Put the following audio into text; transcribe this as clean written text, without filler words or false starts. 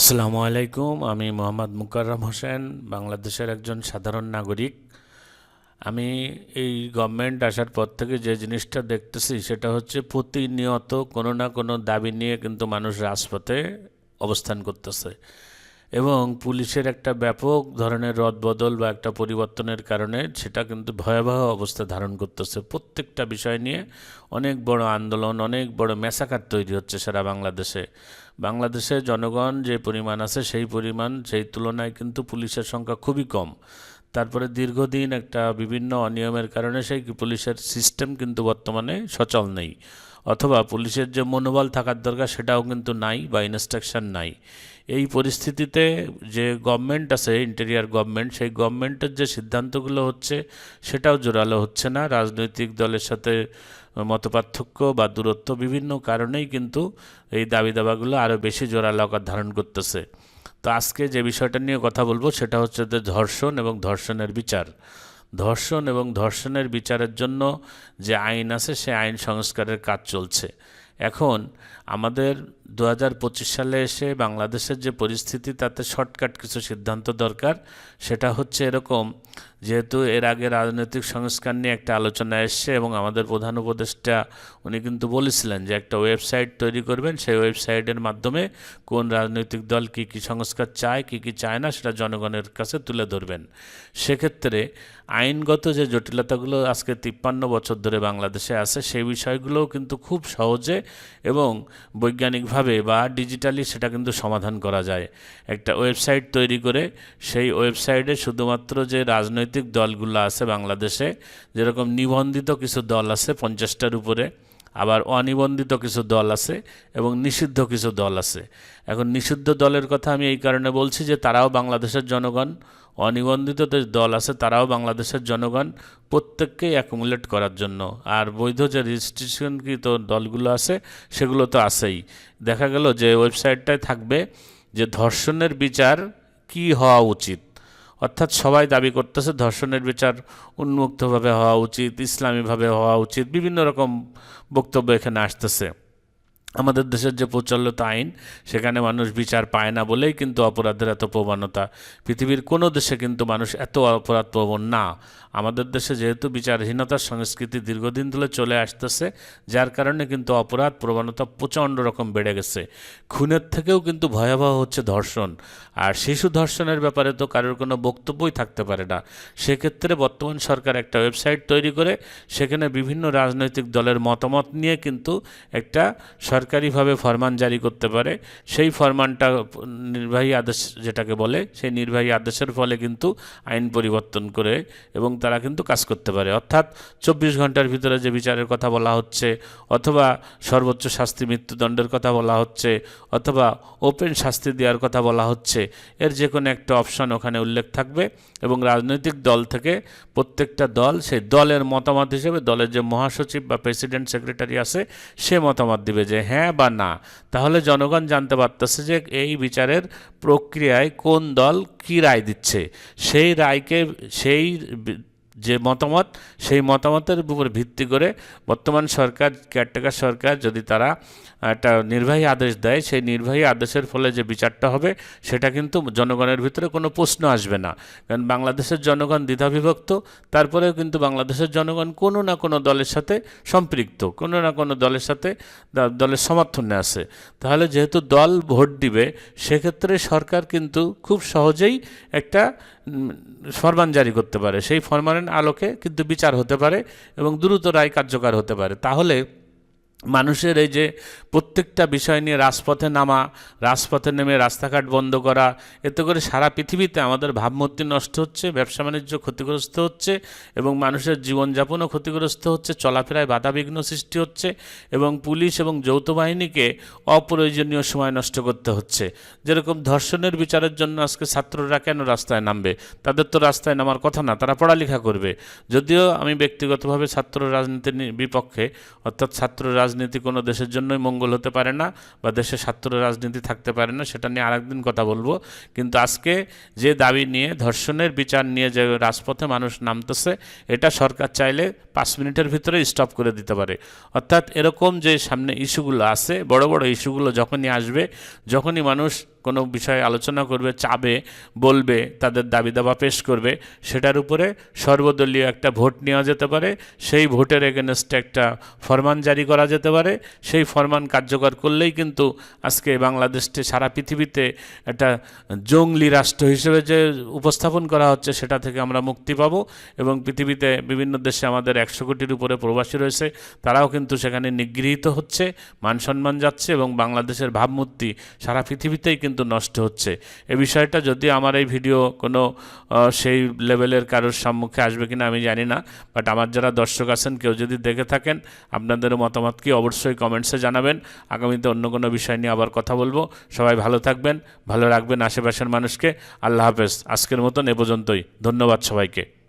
আসসালামু আলাইকুম। আমি মোহাম্মদ মুকাররম হোসেন, বাংলাদেশের একজন সাধারণ নাগরিক। আমি এই গভর্নমেন্ট আসার পর থেকে যে জিনিসটা দেখতেছি সেটা হচ্ছে প্রতিনিয়ত কোনো না কোনো দাবি নিয়ে কিন্তু মানুষ রাজপথে অবস্থান করতেছে এবং পুলিশের একটা ব্যাপক ধরনের রদবদল বা একটা পরিবর্তনের কারণে সেটা কিন্তু ভয়াবহ অবস্থা ধারণ করতেছে। প্রত্যেকটা বিষয় নিয়ে অনেক বড় আন্দোলন, অনেক বড় ম্যাসাকার তৈরি হচ্ছে সারা বাংলাদেশে। বাংলাদেশে জনগণ যে পরিমাণ আছে সেই তুলনায় কিন্তু পুলিশের সংখ্যা খুবই কম। তারপরে দীর্ঘদিন একটা বিভিন্ন অনিয়মের কারণে সেই পুলিশের সিস্টেম কিন্তু বর্তমানে সচল নেই, অথবা পুলিশের যে মনোবল থাকার দরকার সেটাও কিন্তু নাই বা ইনস্ট্রাকশন নাই। এই পরিস্থিতিতে যে গভর্নমেন্ট আছে, ইন্টেরিয়ার গভর্নমেন্ট, সেই গভর্নমেন্টের যে সিদ্ধান্তগুলো হচ্ছে সেটাও জোরালো হচ্ছে না। রাজনৈতিক দলের সাথে মতপার্থক্য বা দূরত্ব বিভিন্ন কারণেই কিন্তু এই দাবি দাবাগুলো আরও বেশি জোরালো আকার ধারণ করতেছে। তো আজকে যে বিষয়টা নিয়ে কথা বলবো সেটা হচ্ছে যে ধর্ষণ এবং ধর্ষণের বিচার। ধর্ষণ এবং ধর্ষণের বিচারের জন্য যে আইন আছে সে আইন সংস্কারের কাজ চলছে। এখন আমাদের 2025 সালে এসে বাংলাদেশের যে পরিস্থিতি, তাতে শর্টকাট কিছু সিদ্ধান্ত দরকার। সেটা হচ্ছে এরকম, যেহেতু এর আগে রাজনৈতিক সংস্কার নিয়ে একটা আলোচনা এসছে এবং আমাদের প্রধান উপদেষ্টা উনি কিন্তু বলেছিলেন যে একটা ওয়েবসাইট তৈরি করবেন, সেই ওয়েবসাইটের মাধ্যমে কোন রাজনৈতিক দল কী কী সংস্কার চায়, কী কী চায় না সেটা জনগণের কাছে তুলে ধরবেন। সেক্ষেত্রে আইনগত যে জটিলতাগুলো আজকে 53 বছর ধরে বাংলাদেশে আছে, সেই বিষয়গুলোও কিন্তু খুব সহজে এবং বৈজ্ঞানিকভাবে বা ডিজিটালি সেটা কিন্তু সমাধান করা যায়। একটা ওয়েবসাইট তৈরি করে সেই ওয়েবসাইটে শুধুমাত্র যে রাজনৈতিক দলগুলো আছে বাংলাদেশে, যেরকম নিবন্ধিত কিছু দল আছে 50টার উপরে, আবার অনিবন্ধিত কিছু দল আছে এবং নিষিদ্ধ কিছু দল আছে। এখন নিষিদ্ধ দলের কথা আমি এই কারণে বলছি যে তারাও বাংলাদেশের জনগণ, অনিবন্ধিত যে দল আছে তারাও বাংলাদেশের জনগণ, প্রত্যেককেই অ্যাকুমুলেট করার জন্য। আর বৈধ যে রেজিস্ট্রেশনকৃত দলগুলো আছে সেগুলো তো আছেই। দেখা গেল যে ওয়েবসাইটটায় থাকবে যে ধর্ষণের বিচার কি হওয়া উচিত, অর্থাৎ সবাই দাবি করতেছে ধর্ষণের বিচার উন্মুক্তভাবে হওয়া উচিত, ইসলামীভাবে হওয়া উচিত, বিভিন্ন রকম বক্তব্য এখানে আসতেছে। আমাদের দেশের যে প্রচলিত আইন, সেখানে মানুষ বিচার পায় না বলেই কিন্তু অপরাধের এত প্রবণতা। পৃথিবীর কোনো দেশে কিন্তু মানুষ এত অপরাধ প্রবণ না। আমাদের দেশে যেহেতু বিচারহীনতার সংস্কৃতি দীর্ঘদিন ধরে চলে আসতেছে, যার কারণে কিন্তু অপরাধ প্রবণতা প্রচণ্ড রকম বেড়ে গেছে। খুনের থেকেও কিন্তু ভয়াবহ হচ্ছে ধর্ষণ। আর শিশু ধর্ষণের ব্যাপারে তো কারোর কোনো বক্তব্যই থাকতে পারে না। সেক্ষেত্রে বর্তমান সরকার একটা ওয়েবসাইট তৈরি করে সেখানে বিভিন্ন রাজনৈতিক দলের মতামত নিয়ে কিন্তু একটা সরকারিভাবে ফরমান জারি করতে পারে। সেই ফরমানটা নির্বাহী আদেশ যেটাকে বলে, সেই নির্বাহী আদেশের ফলে কিন্তু আইন পরিবর্তন করে এবং তারা কিন্তু কাজ করতে পারে। অর্থাৎ 24 ঘন্টার ভিতরে যে বিচারের কথা বলা হচ্ছে, অথবা সর্বোচ্চ শাস্তি মৃত্যুদণ্ডের কথা বলা হচ্ছে, অথবা ওপেন শাস্তি দেওয়ার কথা বলা হচ্ছে, এর যে কোনো একটা অপশন ওখানে উল্লেখ থাকবে এবং রাজনৈতিক দল থেকে প্রত্যেকটা দল সেই দলের মতামত হিসেবে দলের যে মহাসচিব বা প্রেসিডেন্ট সেক্রেটারি আছে সে মতামত দিবে যে হ্যাঁ বা না। তাহলে জনগণ জানতে পারতেছে যে এই বিচারের প্রক্রিয়ায় কোন দল কী রায় দিচ্ছে। সেই রায়কে, সেই যে মতামত, সেই মতামতের উপর ভিত্তি করে বর্তমান সরকার, কেয়ারটেকার সরকার, যদি তারা একটা নির্বাহী আদেশ দেয়, সেই নির্বাহী আদেশের ফলে যে বিচারটা হবে সেটা কিন্তু জনগণের ভিতরে কোনো প্রশ্ন আসবে না। কারণ বাংলাদেশের জনগণ দ্বিধাবিভক্ত, তারপরেও কিন্তু বাংলাদেশের জনগণ কোনো না কোনো দলের সাথে সম্পৃক্ত, কোনো না কোনো দলের সাথে দলের সমর্থনে আছে। তাহলে যেহেতু দল ভোট দিবে, সেক্ষেত্রে সরকার কিন্তু খুব সহজেই একটা ফরমান জারি করতে পারে। সেই ফরমানের আলোকে কিন্তু বিচার হতে পারে এবং দ্রুত রায় কার্যকর হতে পারে। তাহলে মানুষের এই যে প্রত্যেকটা বিষয় নিয়ে রাজপথে নামা, রাজপথে নেমে রাস্তাঘাট বন্ধ করা, এতে করে সারা পৃথিবীতে আমাদের ভাবমূর্তি নষ্ট হচ্ছে, ব্যবসা বাণিজ্য ক্ষতিগ্রস্ত হচ্ছে এবং মানুষের জীবনযাপনও ক্ষতিগ্রস্ত হচ্ছে, চলাফেরায় বাধাবিঘ্ন সৃষ্টি হচ্ছে এবং পুলিশ এবং যৌথ বাহিনীকে অপ্রয়োজনীয় সময় নষ্ট করতে হচ্ছে। যেরকম ধর্ষণের বিচারের জন্য আজকে ছাত্ররা কেন রাস্তায় নামবে? তাদের তো রাস্তায় নামার কথা না, তারা পড়ালেখা করবে। যদিও আমি ব্যক্তিগতভাবে ছাত্র রাজনীতির বিপক্ষে, অর্থাৎ ছাত্র রাজনীতি কোনো দেশের জন্যই মঙ্গল হতে পারে না বা দেশে ছাত্র রাজনীতি থাকতে পারে না, সেটা নিয়ে আরেকদিন কথা বলবো। কিন্তু আজকে যে দাবি নিয়ে, ধর্ষণের বিচার নিয়ে যে রাজপথে মানুষ নামতেছে, এটা সরকার চাইলে 5 মিনিটের ভিতরে স্টপ করে দিতে পারে। অর্থাৎ এরকম যে সামনে ইস্যুগুলো আছে, বড় বড় ইস্যুগুলো যখনই আসবে, যখনই মানুষ কোনো বিষয়ে আলোচনা করবে, চাবে, বলবে, তাদের দাবি দাবা পেশ করবে, সেটার উপরে সর্বদলীয় একটা ভোট নেওয়া যেতে পারে। সেই ভোটের এগেনস্টে একটা ফরমান জারি করা যেতে পারে। সেই ফরমান কার্যকর করলেই কিন্তু আজকে বাংলাদেশকে সারা পৃথিবীতে একটা জঙ্গলি রাষ্ট্র হিসেবে যে উপস্থাপন করা হচ্ছে সেটা থেকে আমরা মুক্তি পাবো। এবং পৃথিবীতে বিভিন্ন দেশে আমাদের 100 কোটির উপরে প্রবাসী রয়েছে, তারাও কিন্তু সেখানে নিগৃহীত হচ্ছে, মান সম্মান যাচ্ছে এবং বাংলাদেশের ভাবমূর্তি সারা পৃথিবীতেই কিন্তু নষ্ট হচ্ছে। এ বিষয়টা যদি আমার এই ভিডিও কোনো সেই লেভেলের কারোর সম্মুখে আসবে কিনা আমি জানি না, বাট আমার যারা দর্শক আছেন কেউ যদি দেখে থাকেন আপনাদের মতামত কি অবশ্যই কমেন্টসে জানাবেন। আগামীতে অন্য কোনো বিষয় নিয়ে আবার কথা বলবো। সবাই ভালো থাকবেন, ভালো রাখবেন আশেপাশের মানুষকে। আল্লাহ হাফেজ। আজকের মতন এ পর্যন্তই। ধন্যবাদ সবাইকে।